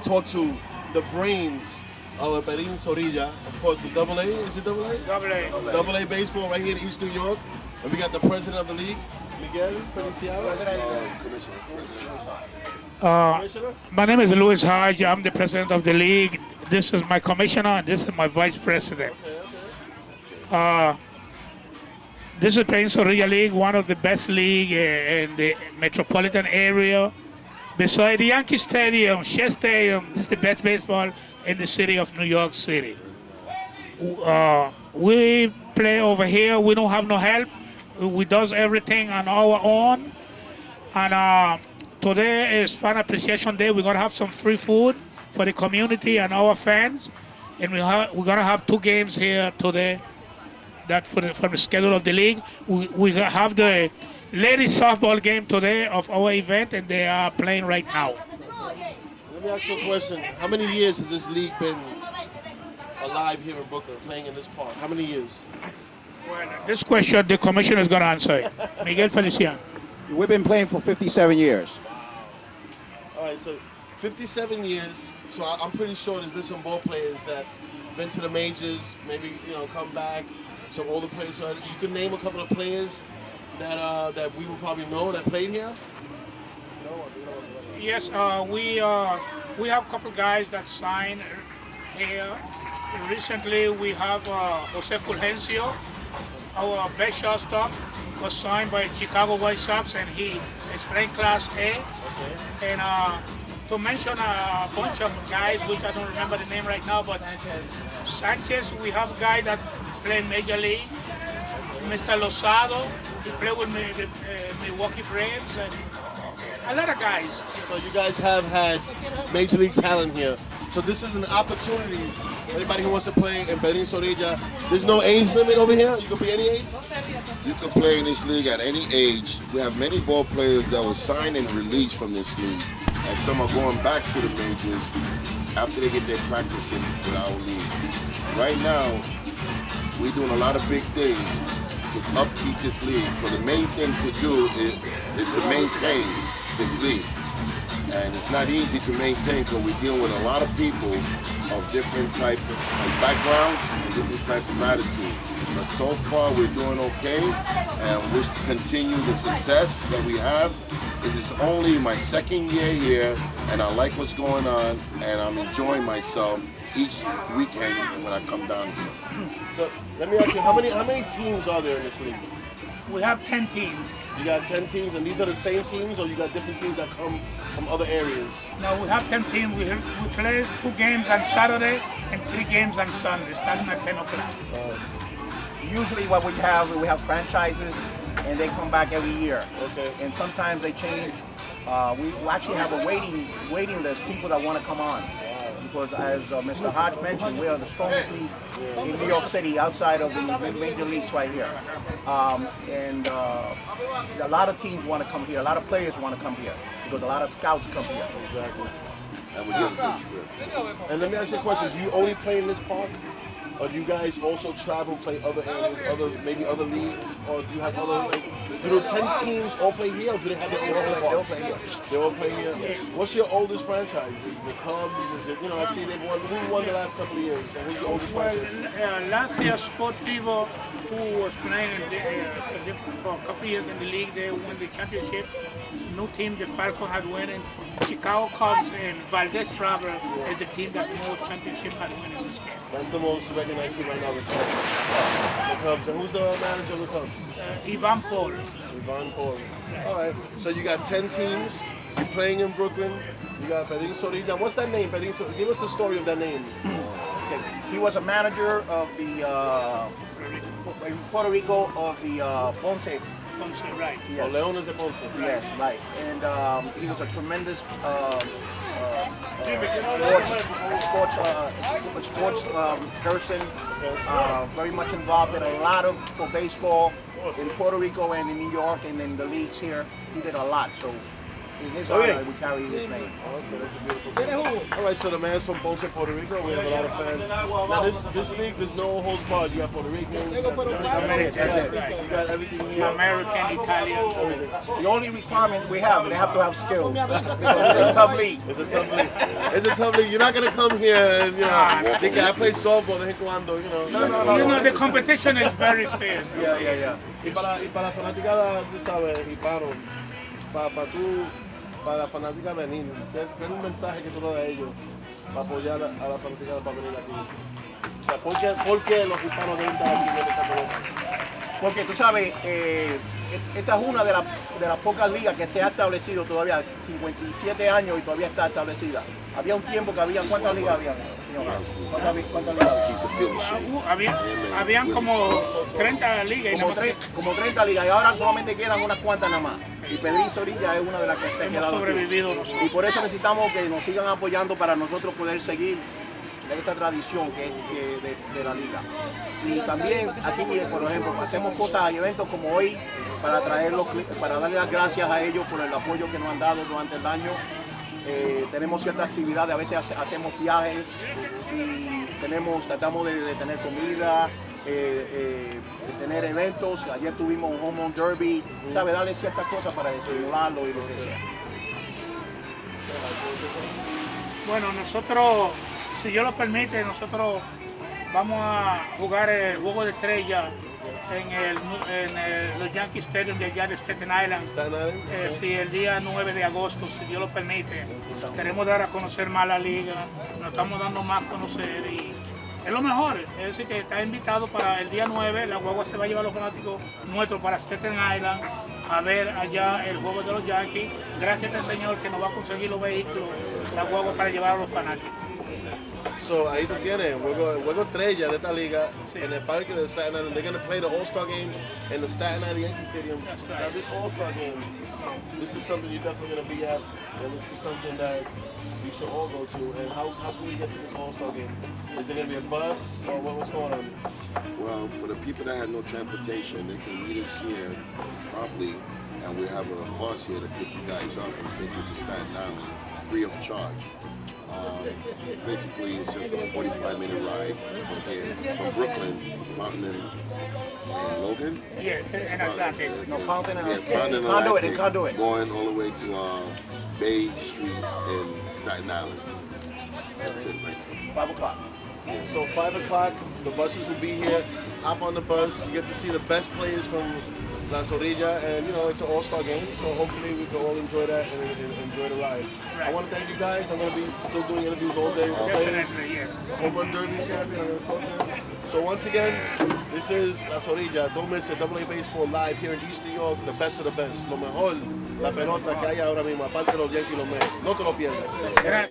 to talk to the brains of Perin Zorilla. Of course, the Double A. Is it Double A? Double A baseball right here in East New York. And we got the president of the league, Miguel Feliciano. Commissioner? My name is Luis Hodge. I'm the president of the league. This is my commissioner, and this is my vice president. This is Perin Zorilla League, one of the best league in the metropolitan area. Beside the Yankee Stadium, Shea Stadium, this is the best baseball in the city of New York City. We play over here. We don't have no help. We does everything on our own. And today is Fan Appreciation Day. We're gonna have some free food for the community and our fans. And we're gonna have 2 games here today. That for the schedule of the league. We have the ladies softball game today of our event, and they are playing right now. Let me ask you a question. How many years has this league been alive here in Brooklyn, playing in this park? How many years? Well, this question the commissioner is going to answer it. Miguel Feliciano. We've been playing for 57 years. All right, so 57 years. So I'm pretty sure there's been some ball players that been to the majors, maybe come back. Some older players. So you could name a couple of players that we will probably know that played here. Yes, we have a couple guys that signed here. Recently, we have Jose Fulgencio, our best shortstop, was signed by Chicago White Sox, and he is playing Class A. Okay. And to mention a bunch of guys, which I don't remember the name right now, but Sanchez, we have a guy that played Major League. Mr. Lozado, he played with the Milwaukee Braves, and a lot of guys. So you guys have had Major League talent here. So this is an opportunity for anybody who wants to play in Perin Zorilla. There's no age limit over here? You can be any age? You can play in this league at any age. We have many ball players that were signed and released from this league. And some are going back to the majors after they get their practice in with our league. Right now, we're doing a lot of big things to upkeep this league. But the main thing to do is to maintain this league. And it's not easy to maintain because we're dealing with a lot of people of different type of backgrounds and different type of attitude. But so far we're doing okay and wish to continue the success that we have. This is only my 2nd year here and I like what's going on and I'm enjoying myself each weekend when I come down here. So let me ask you, how many teams are there in this league? We have 10 teams. You got 10 teams, and these are the same teams, or you got different teams that come from other areas? No, we have 10 teams. We play 2 games on Saturday and 3 games on Sunday, starting at 10 o'clock. Usually what we have franchises and they come back every year. Okay. And sometimes they change. We actually have a waiting list, people that want to come on. Because as Mr. Hodge mentioned, we are the strongest league in New York City outside of the major leagues right here. And a lot of teams want to come here. A lot of players want to come here because a lot of scouts come here. Exactly. And we get a good trip. And let me ask you a question. Do you only play in this park? Or do you guys also travel, play other areas, maybe other leagues? Or do you have other, do the 10 teams all play here, or do they have their own parks? They all play here. They all play here. What's your oldest franchise? Is it the Cubs? Is it, I see they've won. Who won the last couple of years? And who's your oldest franchise? Last year, Sport Fever, who was playing for a couple of years in the league, they won the championship. New team, the Falcons had won, and Chicago Cubs and Valdez Travel is the team that more championship had won in this game. That's the most recognized team right now, the Cubs. The Cubs. And who's the manager of the Cubs? Ivan Paul. Ivan Paul. All right. So you got 10 teams. You're playing in Brooklyn. You got Perin Zorilla. What's that name, Perin Zorilla? Give us the story of that name. Yes. He was a manager of the in Puerto Rico of the Ponce. Ponce, right. Yes. Leones de Ponce. Yes, right. And he was a tremendous sports person. Very much involved in a lot for baseball in Puerto Rico and in New York and in the leagues here. He did a lot. So in his Okay. honor we carry his name. Okay, that's a beautiful thing. All right, so the man's from Ponce, Puerto Rico. We have a lot of fans. Now this league, there's no holds barred. You got Puerto Rican, you got That's it. you got everything here. American, Italian. The only requirement we have, they have to have skills. Because it's a tough league. It's a tough league. It's a tough league. You're not gonna come here and think I play softball de cuando, You know, the competition is very fierce. Yeah. Y para la fanaticada, tú sabes, hispano, para la fanática venir, ¿qué es un mensaje que tú le das a ellos para apoyar a la fanaticada para venir aquí? O sea, ¿por qué los hispanos deben estar aquí en esta pelota? Porque tú sabes, esta es una de las pocas ligas que se ha establecido todavía, 57 años y todavía está establecida. Había un tiempo que había, ¿cuántas ligas había? ¿Cuántas ligas había? He's a field machine. Habían como 30 ligas. y Como 30 ligas y ahora solamente quedan unas cuantas nada más. Y Pedrín Zorilla es una de las que se ha hemos quedado aquí. sobrevivido. Y por eso necesitamos que nos sigan apoyando para nosotros poder seguir esta tradición de la liga. Y también aquí, por ejemplo, hacemos cosas y eventos como hoy para para darle las gracias a ellos por el apoyo que nos han dado durante el año. Tenemos ciertas actividades, a veces hacemos viajes y tratamos de tener comida, de tener eventos. Ayer tuvimos un home run derby, ¿sabe? Darle ciertas cosas para estimularlo y lo que sea. Bueno, nosotros, si Dios lo permite, nosotros vamos a jugar el juego de estrella en los Yankee Stadium de allá de Staten Island. Sí, el día 9 de agosto, si Dios lo permite. Queremos dar a conocer más la liga, nos estamos dando más a conocer y es lo mejor. Es decir, que está invitado para el día 9, la guagua se va a llevar a los fanáticos nuestros para Staten Island a ver allá el juego de los Yankees. Gracias al Señor que nos va a conseguir los vehículos, la guagua para llevar a los fanáticos. So, ahí tú tienes juego estrella de esta liga en el parque de Staten Island. They're going to play the All-Star game in the Staten Island Yankee Stadium. Now this All-Star game, this is something you're definitely going to be at, and this is something that you should all go to. And how can we get to this All-Star game? Is there going to be a bus, or what's going on? Well, for the people that have no transportation, they can meet us here promptly, and we have a bus here to pick you guys up and take you to Staten Island free of charge. Basically, it's just a 45-minute ride from here, from Brooklyn, Fountain and Logan. Yes, en Atlantic. No, Fountain and Conduit, going all the way to Bay Street in Staten Island. That's it, right? 5 o'clock. So 5 o'clock, the buses will be here. Hop on the bus. You get to see the best players from La Zorilla, and it's an all-star game, so hopefully we can all enjoy that and enjoy the ride. I want to thank you guys. I'm going to be still doing interviews all day with players. Definitely, yes. Home run derby champion, I'm going to talk to them. So once again, this is La Zorilla. Don't miss it. AA Baseball live here in East New York. The best of the best. Lo mejor, la pelota que hay ahora mismo. Aparte de los Yankees, los Mets. No te lo pierdas.